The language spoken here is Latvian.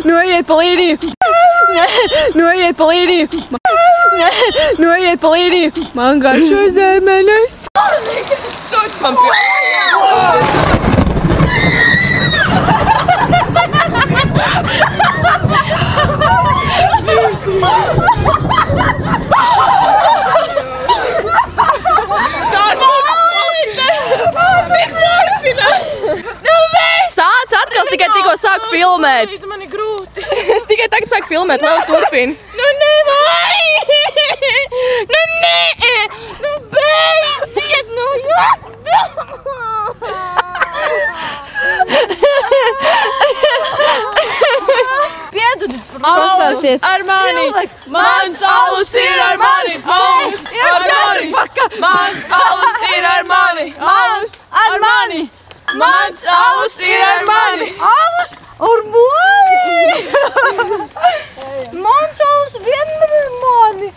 Noiet pa līniju! Noiet pa līniju! Noiet pa līniju! Man garšo zemenes! Man Sāc atkal, tikai tikko sāku filmēt. Man ir grūti. Es tikai tagad sāku filmēt, lai turpini. Nu nevai! Nu nē! Nu beidziet! Nu Piedod! Alus ar mani! Mans alus ir ar mani! Alus ir ar mani! Mans alus ir ar mani! Alus ar mani! Mans alus ir ar mani! Alus ar mani! Mans alus vienmēr ir mani!